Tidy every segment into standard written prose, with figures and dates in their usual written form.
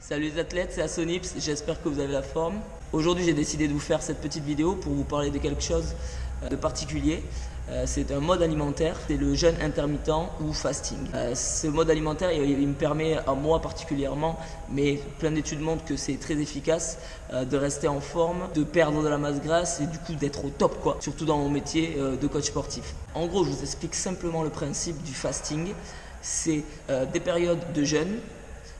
Salut les athlètes, c'est Assonips, j'espère que vous avez la forme. Aujourd'hui j'ai décidé de vous faire cette petite vidéo pour vous parler de quelque chose de particulier. C'est un mode alimentaire, c'est le jeûne intermittent ou fasting. Ce mode alimentaire il me permet à moi particulièrement, mais plein d'études montrent que c'est très efficace, de rester en forme, de perdre de la masse grasse et du coup d'être au top quoi, surtout dans mon métier de coach sportif. En gros je vous explique simplement le principe du fasting, c'est des périodes de jeûne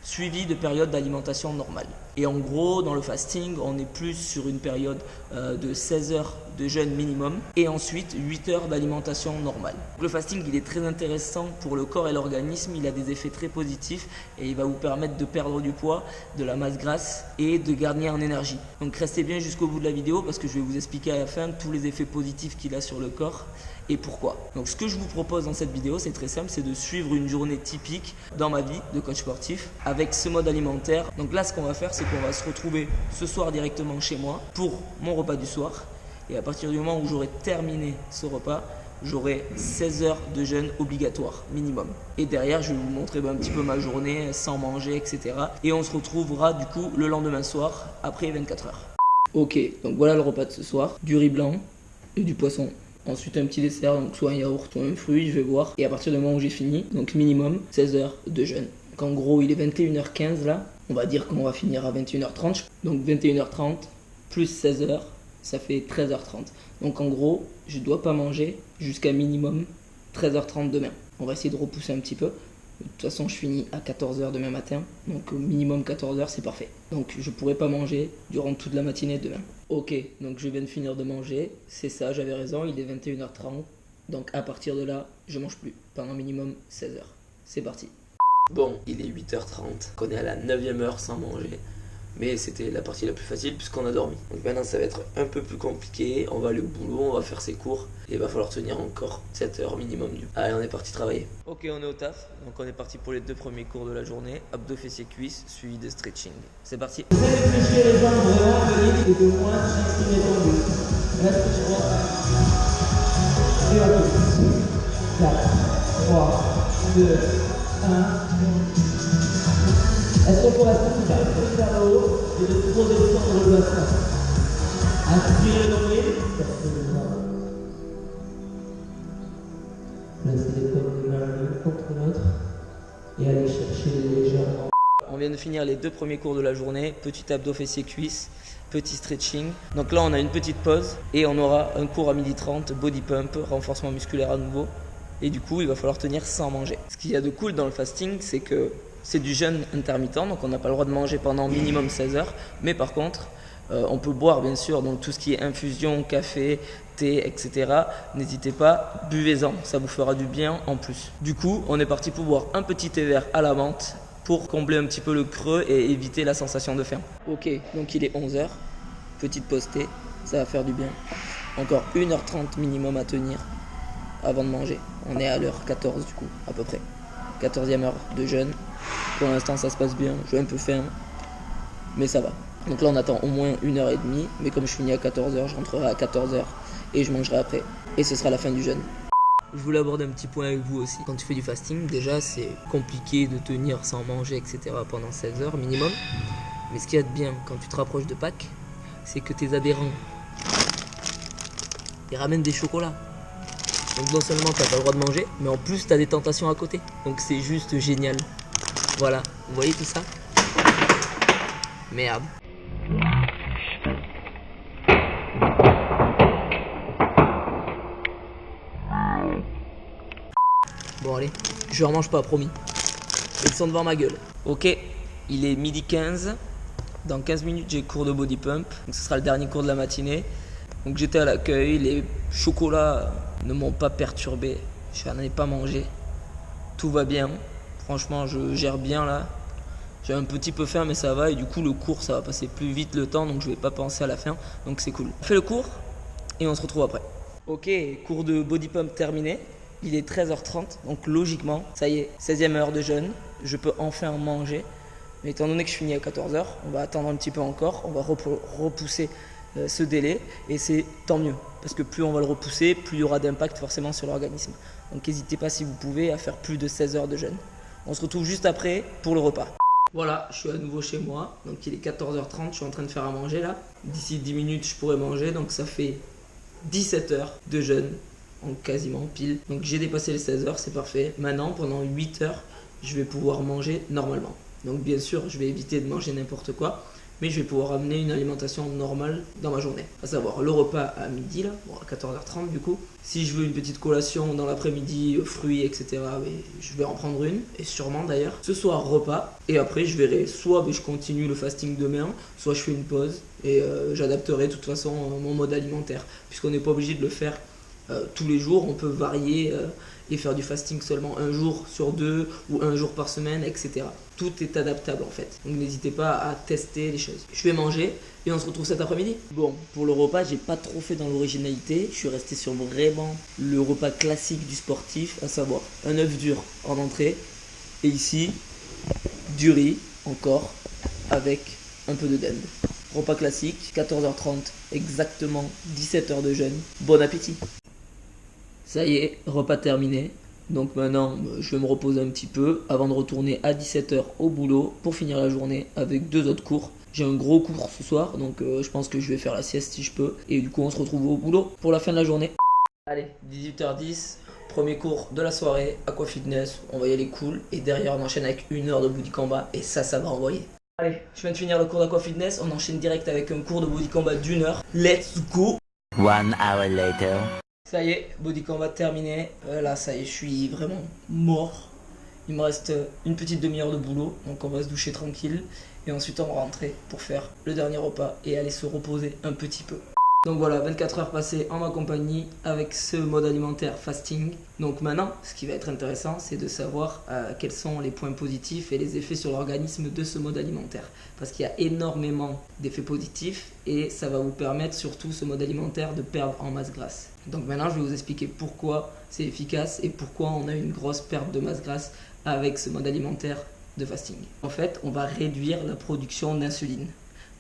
suivi de périodes d'alimentation normale. Et en gros, dans le fasting, on est plus sur une période de 16 heures de jeûne minimum et ensuite 8 heures d'alimentation normale. Le fasting, il est très intéressant pour le corps et l'organisme, il a des effets très positifs et il va vous permettre de perdre du poids, de la masse grasse et de gagner en énergie. Donc restez bien jusqu'au bout de la vidéo parce que je vais vous expliquer à la fin tous les effets positifs qu'il a sur le corps et pourquoi. Donc ce que je vous propose dans cette vidéo, c'est très simple, c'est de suivre une journée typique dans ma vie de coach sportif avec ce mode alimentaire. Donc là, ce qu'on va faire, c'est qu'on va se retrouver ce soir directement chez moi pour mon repas du soir. Et à partir du moment où j'aurai terminé ce repas, j'aurai 16 heures de jeûne obligatoire minimum. Et derrière, je vais vous montrer un petit peu ma journée sans manger, etc. Et on se retrouvera du coup le lendemain soir après 24 heures. Ok, donc voilà le repas de ce soir. Du riz blanc et du poisson. Ensuite un petit dessert, donc soit un yaourt ou un fruit, je vais voir. Et à partir du moment où j'ai fini, donc minimum 16 heures de jeûne. Donc en gros il est 21h15 là. On va dire qu'on va finir à 21h30. Donc 21h30 plus 16 heures, ça fait 13h30. Donc en gros, je ne dois pas manger jusqu'à minimum 13h30 demain. On va essayer de repousser un petit peu. De toute façon, je finis à 14h demain matin. Donc au minimum 14h, c'est parfait. Donc je ne pourrai pas manger durant toute la matinée demain. Ok, donc je viens de finir de manger. C'est ça, j'avais raison, il est 21h30. Donc à partir de là, je ne mange plus pendant minimum 16 heures. C'est parti. Bon, il est 8h30, on est à la 9e heure sans manger, mais c'était la partie la plus facile puisqu'on a dormi. Donc maintenant ça va être un peu plus compliqué, on va aller au boulot, on va faire ses cours, et il va falloir tenir encore 7 heures minimum. Allez, on est parti travailler. Ok, on est au taf, donc on est parti pour les 2 premiers cours de la journée, abdos, fessiers, cuisses, suivi de stretching. C'est parti. Vous allez fléchir les jambes vraiment solides et de moins fixer les tendus. Reste droit. Et on pousse. 4, 3, 2, 1. Est-ce qu'on peut rester tout bas, vers le haut et de trop descendre le bassin. Inspirez le nombril, placez les bras. Placez les paumes de main l'une contre l'autre et allez chercher légèrement. On vient de finir les 2 premiers cours de la journée, petit abdos, fessiers, cuisses, petit stretching. Donc là on a une petite pause et on aura un cours à 12h30, body pump, renforcement musculaire à nouveau. Et du coup, il va falloir tenir sans manger. Ce qu'il y a de cool dans le fasting, c'est que c'est du jeûne intermittent, donc on n'a pas le droit de manger pendant minimum 16 heures. Mais par contre, on peut boire bien sûr, donc tout ce qui est infusion, café, thé, etc. N'hésitez pas, buvez-en, ça vous fera du bien en plus. Du coup, on est parti pour boire un petit thé vert à la menthe pour combler un petit peu le creux et éviter la sensation de faim. Ok, donc il est 11h, petite pause thé, ça va faire du bien. Encore 1h30 minimum à tenir avant de manger. On est à l'heure 14 du coup, à peu près. 14e heure de jeûne. Pour l'instant ça se passe bien, j'ai un peu faim, mais ça va. Donc là on attend au moins 1h30, mais comme je finis à 14h, je rentrerai à 14h et je mangerai après. Et ce sera la fin du jeûne. Je voulais aborder un petit point avec vous aussi. Quand tu fais du fasting, déjà c'est compliqué de tenir sans manger, etc. pendant 16 heures minimum. Mais ce qu'il y a de bien quand tu te rapproches de Pâques, c'est que tes adhérents, ils ramènent des chocolats. Donc non seulement tu n'as pas le droit de manger, mais en plus tu as des tentations à côté. Donc c'est juste génial. Voilà, vous voyez tout ça? Merde. Bon allez, je ne remange pas, promis. Ils sont devant ma gueule. Ok, il est 12h15. Dans 15 minutes j'ai cours de body pump. Donc ce sera le dernier cours de la matinée. Donc j'étais à l'accueil, les chocolats ne m'ont pas perturbé, je n'en ai pas mangé, tout va bien, franchement je gère bien là, j'ai un petit peu faim mais ça va et du coup le cours ça va passer plus vite le temps donc je vais pas penser à la faim donc c'est cool. On fait le cours et on se retrouve après. Ok, cours de body pump terminé, il est 13h30 donc logiquement ça y est, 16e heure de jeûne, je peux enfin manger mais étant donné que je finis à 14h, on va attendre un petit peu encore, on va repousser ce délai et c'est tant mieux parce que plus on va le repousser, plus il y aura d'impact forcément sur l'organisme. Donc n'hésitez pas si vous pouvez à faire plus de 16 heures de jeûne. On se retrouve juste après pour le repas. Voilà, je suis à nouveau chez moi, donc il est 14h30, je suis en train de faire à manger là. D'ici 10 minutes, je pourrai manger, donc ça fait 17 heures de jeûne, en quasiment pile. Donc j'ai dépassé les 16 heures, c'est parfait. Maintenant, pendant 8 heures, je vais pouvoir manger normalement. Donc bien sûr, je vais éviter de manger n'importe quoi, mais je vais pouvoir amener une alimentation normale dans ma journée. À savoir le repas à midi, là, bon, à 14h30 du coup. Si je veux une petite collation dans l'après-midi, fruits, etc., je vais en prendre une, et sûrement d'ailleurs. Ce soir, repas, et après je verrai, soit je continue le fasting demain, soit je fais une pause, et j'adapterai de toute façon mon mode alimentaire, puisqu'on n'est pas obligé de le faire tous les jours, on peut varier et faire du fasting seulement un jour sur deux ou un jour par semaine, etc. Tout est adaptable en fait. Donc n'hésitez pas à tester les choses. Je vais manger et on se retrouve cet après-midi. Bon, pour le repas, j'ai pas trop fait dans l'originalité. Je suis resté sur vraiment le repas classique du sportif, à savoir un œuf dur en entrée. Et ici, du riz encore avec un peu de dinde. Repas classique, 14h30, exactement 17 heures de jeûne. Bon appétit! Ça y est, repas terminé. Donc maintenant, je vais me reposer un petit peu avant de retourner à 17 h au boulot pour finir la journée avec 2 autres cours. J'ai un gros cours ce soir, donc je pense que je vais faire la sieste si je peux. Et du coup, on se retrouve au boulot pour la fin de la journée. Allez, 18h10, premier cours de la soirée, Aqua Fitness. On va y aller cool. Et derrière, on enchaîne avec 1 heure de body combat. Et ça va envoyer. Allez, je viens de finir le cours d'Aqua Fitness. On enchaîne direct avec un cours de body combat d'1 heure. Let's go! 1 hour later. Ça y est, body combat terminé. Là, ça y est, je suis vraiment mort. Il me reste une petite demi-heure de boulot, donc on va se doucher tranquille. Et ensuite, on va rentrer pour faire le dernier repas et aller se reposer un petit peu. Donc voilà, 24 heures passées en ma compagnie avec ce mode alimentaire fasting. Donc maintenant, ce qui va être intéressant, c'est de savoir quels sont les points positifs et les effets sur l'organisme de ce mode alimentaire. Parce qu'il y a énormément d'effets positifs et ça va vous permettre, surtout ce mode alimentaire, de perdre en masse grasse. Donc maintenant, je vais vous expliquer pourquoi c'est efficace et pourquoi on a une grosse perte de masse grasse avec ce mode alimentaire de fasting. En fait, on va réduire la production d'insuline.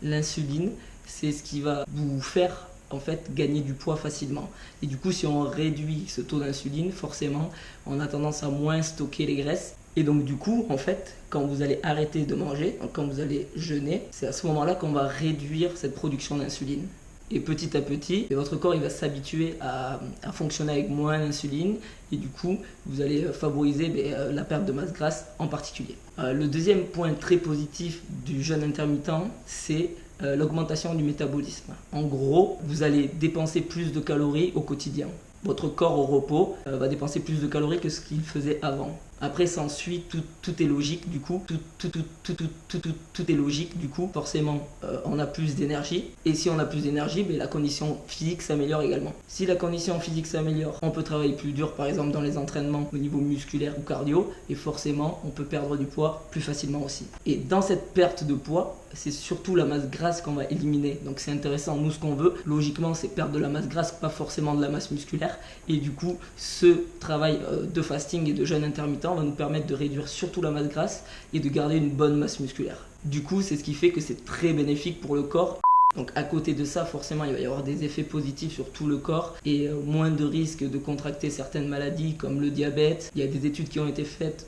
L'insuline, c'est ce qui va vous faire en fait gagner du poids facilement. Et du coup, si on réduit ce taux d'insuline, forcément, on a tendance à moins stocker les graisses. Et donc du coup, en fait, quand vous allez arrêter de manger, quand vous allez jeûner, c'est à ce moment-là qu'on va réduire cette production d'insuline. Et petit à petit, votre corps il va s'habituer à fonctionner avec moins d'insuline et du coup, vous allez favoriser la perte de masse grasse en particulier. Le deuxième point très positif du jeûne intermittent, c'est l'augmentation du métabolisme. En gros, vous allez dépenser plus de calories au quotidien. Votre corps au repos va dépenser plus de calories que ce qu'il faisait avant. Après, s'ensuit, tout est logique du coup. Tout est logique du coup. Forcément, on a plus d'énergie. Et si on a plus d'énergie, la condition physique s'améliore également. Si la condition physique s'améliore, on peut travailler plus dur, par exemple dans les entraînements au niveau musculaire ou cardio. Et forcément, on peut perdre du poids plus facilement aussi. Et dans cette perte de poids, c'est surtout la masse grasse qu'on va éliminer. Donc c'est intéressant. Nous, ce qu'on veut, logiquement, c'est perdre de la masse grasse, pas forcément de la masse musculaire. Et du coup, ce travail de fasting et de jeûne intermittent va nous permettre de réduire surtout la masse grasse et de garder une bonne masse musculaire. Du coup, c'est ce qui fait que c'est très bénéfique pour le corps. Donc à côté de ça, forcément, il va y avoir des effets positifs sur tout le corps et moins de risques de contracter certaines maladies comme le diabète. Il y a des études qui ont été faites.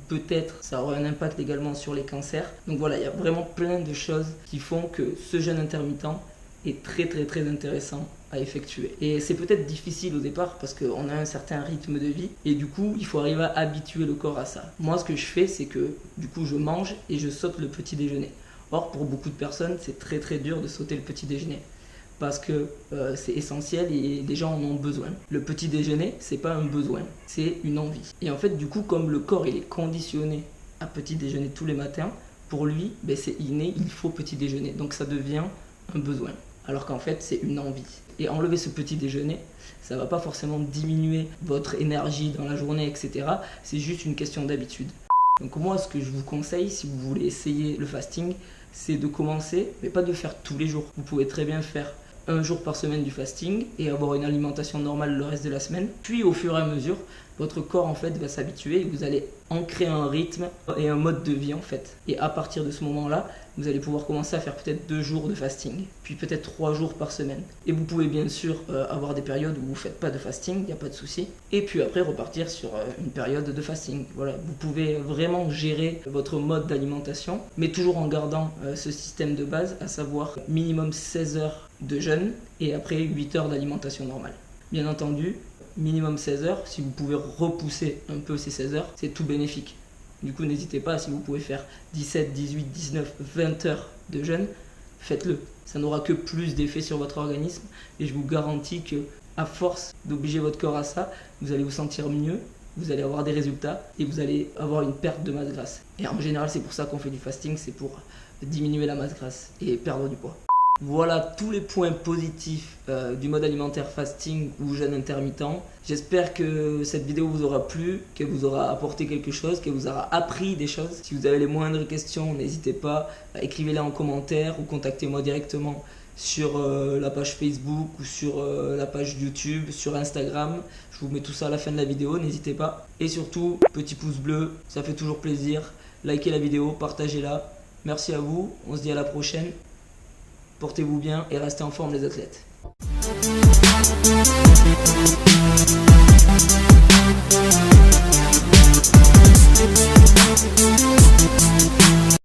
Peut-être ça aura un impact également sur les cancers. Donc voilà, il y a vraiment plein de choses qui font que ce jeûne intermittent est très intéressant à effectuer. Et c'est peut-être difficile au départ parce qu'on a un certain rythme de vie et du coup il faut arriver à habituer le corps à ça. Moi ce que je fais c'est que du coup je mange et je saute le petit déjeuner. Or pour beaucoup de personnes c'est très dur de sauter le petit déjeuner parce que c'est essentiel et les gens en ont besoin. Le petit déjeuner c'est pas un besoin, c'est une envie. Et en fait du coup comme le corps il est conditionné à petit déjeuner tous les matins, pour lui c'est inné, il faut petit déjeuner. Donc ça devient un besoin. Alors qu'en fait, c'est une envie. Et enlever ce petit déjeuner, ça ne va pas forcément diminuer votre énergie dans la journée, etc. C'est juste une question d'habitude. Donc moi, ce que je vous conseille, si vous voulez essayer le fasting, c'est de commencer, mais pas de faire tous les jours. Vous pouvez très bien faire un jour par semaine du fasting et avoir une alimentation normale le reste de la semaine. Puis au fur et à mesure, votre corps en fait va s'habituer et vous allez ancrer un rythme et un mode de vie en fait. Et à partir de ce moment-là, vous allez pouvoir commencer à faire peut-être 2 jours de fasting, puis peut-être 3 jours par semaine. Et vous pouvez bien sûr avoir des périodes où vous ne faites pas de fasting, il n'y a pas de souci. Et puis après repartir sur une période de fasting. Voilà, vous pouvez vraiment gérer votre mode d'alimentation, mais toujours en gardant ce système de base, à savoir minimum 16 heures de jeûne et après 8 heures d'alimentation normale. Bien entendu, minimum 16 heures, si vous pouvez repousser un peu ces 16 heures, c'est tout bénéfique. Du coup, n'hésitez pas, si vous pouvez faire 17, 18, 19, 20 heures de jeûne, faites-le. Ça n'aura que plus d'effet sur votre organisme et je vous garantis que à force d'obliger votre corps à ça, vous allez vous sentir mieux, vous allez avoir des résultats et vous allez avoir une perte de masse grasse. Et en général, c'est pour ça qu'on fait du fasting, c'est pour diminuer la masse grasse et perdre du poids. Voilà tous les points positifs du mode alimentaire fasting ou jeûne intermittent. J'espère que cette vidéo vous aura plu, qu'elle vous aura apporté quelque chose, qu'elle vous aura appris des choses. Si vous avez les moindres questions, n'hésitez pas, écrivez-les en commentaire ou contactez-moi directement sur la page Facebook ou sur la page YouTube, sur Instagram. Je vous mets tout ça à la fin de la vidéo, n'hésitez pas. Et surtout, petit pouce bleu, ça fait toujours plaisir. Likez la vidéo, partagez-la. Merci à vous, on se dit à la prochaine. Portez-vous bien et restez en forme les athlètes.